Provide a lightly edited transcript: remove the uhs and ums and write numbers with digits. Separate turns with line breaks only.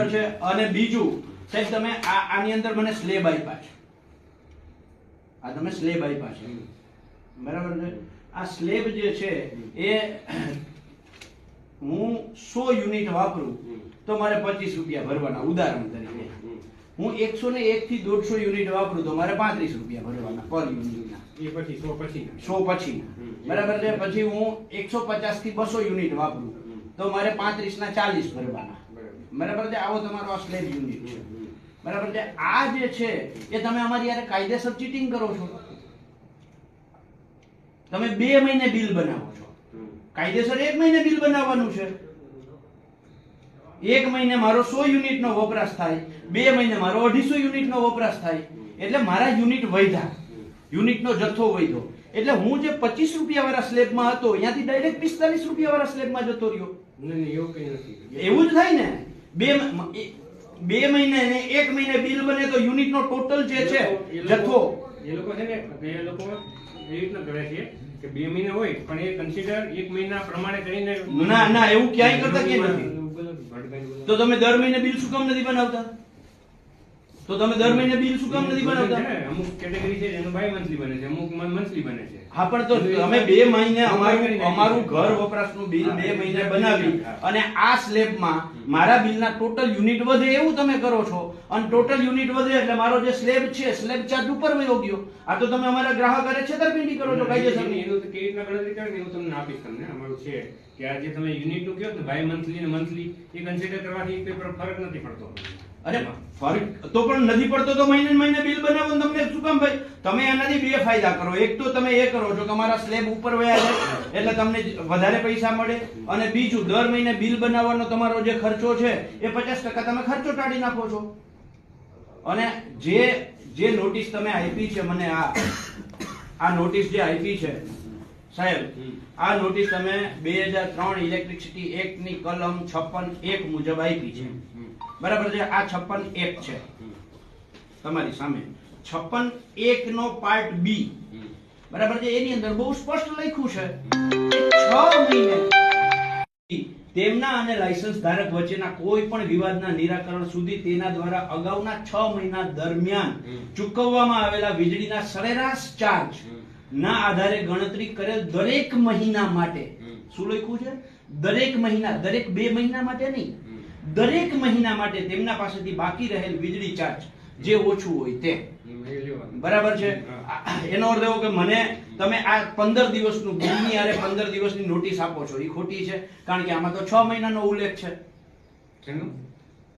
છે। અને બીજું સાહેબ તમે આની અંદર મને સ્લેબ આપ્યા છે, આ તમે સ્લેબ આપ્યા છે બરાબર છે। આ સ્લેબ જે છે એ હું 100 યુનિટ વાપરું તો મારે 25 રૂપિયા ભરવાના, ઉદાહરણ તરીકે। હું 101 થી 150 યુનિટ વાપરું તો મારે 35 રૂપિયા ભરવાના પર યુનિટના,
એ પછી 100
પછી બરાબર છે। પછી હું 150 થી 200 યુનિટ વાપરું તો મારે 35 ના 40 ભરવાના, બરાબર છે। આવો તમારો આ સ્લેબ યુનિટ છે, બરાબર છે। આ જે છે એ તમે અમારી યારે કાયદેસર ચીટિંગ કરો છો। તમે 2 મહિને બિલ બનાવો છો, કાયદેસર 1 મહિને બિલ બનાવવાનું છે। 1 મહિને મારો 100 યુનિટ નો વપરાશ થાય, 2 મહિને મારો 250 યુનિટ નો વપરાશ થાય, એટલે મારા યુનિટ વધ્યા, યુનિટ નો જથ્થો વધ્યો, એટલે હું જે 25 રૂપિયા વાળા સ્લેબમાં હતો ત્યાંથી ડાયરેક્ટ 45 રૂપિયા વાળા સ્લેબમાં જતો રહ્યો।
નહીં, એવું કઈ નથી,
એવું જ થાય ને। 2 મહિને ને 1 મહિને બિલ બને તો યુનિટ નો ટોટલ જે છે જથ્થો,
એ લોકો છે ને એ લોકો એ રીતના કરે છે કે 2 મહિના હોય પણ એ કન્સિડર 1 મહિના પ્રમાણે કરીને
ના એવું ક્યાંય કરતા કે નથી। તો તમે દર મહિને બિલ શું કામ નથી બનાવતા? તો તમે દર મહિને બિલ શું કામ નથી બનાવતા?
અમુક કેટેગરી છે એનું બાય મંથલી બને છે, અમુક મંથલી બને છે।
હા પણ તો તમે 2 મહિને અમારું ઘર વપરાશનું બિલ 2 મહિને બનાવી અને આ સ્લેબમાં મારા બિલના ટોટલ યુનિટ વધે એવું તમે કરો છો, અને ટોટલ યુનિટ વધે એટલે મારો જે સ્લેબ છે સ્લેબ ચાર્જ ઉપર વયો ગયો। આ તો તમે અમારા ગ્રાહક હારે છેતરપિંડી કરો છો કાયદેસરની।
એનું તો કેવી રીતના ગણતરી કરે ને હું તમને આપીશ તમને। અમારું છે કે આ જે તમે યુનિટ નું કહો ને બાય મંથલી ને મંથલી એ કન્સિડર કરવાથી કોઈ ફરક નથી પડતો।
અરે ફરક તો પણ નથી પડતો તો મહિને મહિને બિલ બનાવો ને તમને શું કામ ભાઈ? તમે એનાથી 2 ફાયદા કરો। એક તો તમે એ કરો છો કે અમારા સ્લેબ ઉપર વયા જાય એટલે તમને વધારે પૈસા મળે, અને બીજું દર મહિને બિલ બનાવવાનો તમારો જે ખર્ચો છે એ 50% તમે ખર્ચો ટાળી નાખો છો। અને જે નોટિસ તમે આપી છે મને, આ નોટિસ જે આપી છે સાહેબ, આ નોટિસ તમે 2003 ઇલેક્ટ્રિસિટી એક્ટ ની કલમ 56(1) મુજબ આપી છે, બરાબર છે। આ 56(1) છે તમારી સામે। 56(1) નો પાર્ટ બી, બરાબર છે, એની અંદર બહુ સ્પષ્ટ લખ્યું છે 6 મહિને તેમના અને લાયસન્સ ધારક વચ્ચેના કોઈ પણ વિવાદના નિરાકરણ સુધી તેના દ્વારા અગાઉના 6 મહિના દરમિયાન ચૂકવવામાં આવેલા વીજળીના સરેરાશ ચાર્જ ના આધારે ગણતરી કરેલ દરેક મહિના માટે, શું લખ્યું છે? દરેક મહિના, દરેક 2 મહિના માટે નહીં, દરેક મહિના માટે તેમના પાસેથી બાકી રહેલ વીજળી ચાર્જ જે ઓછું હોય તે, બરાબર છે। એનો અર્થ એવો કે મને તમે આ 15 દિવસનું બિલની આરે 15 દિવસની નોટિસ આપો છો, એ ખોટી છે, કારણ કે આમાં તો 6 મહિનાનો ઉલ્લેખ છે।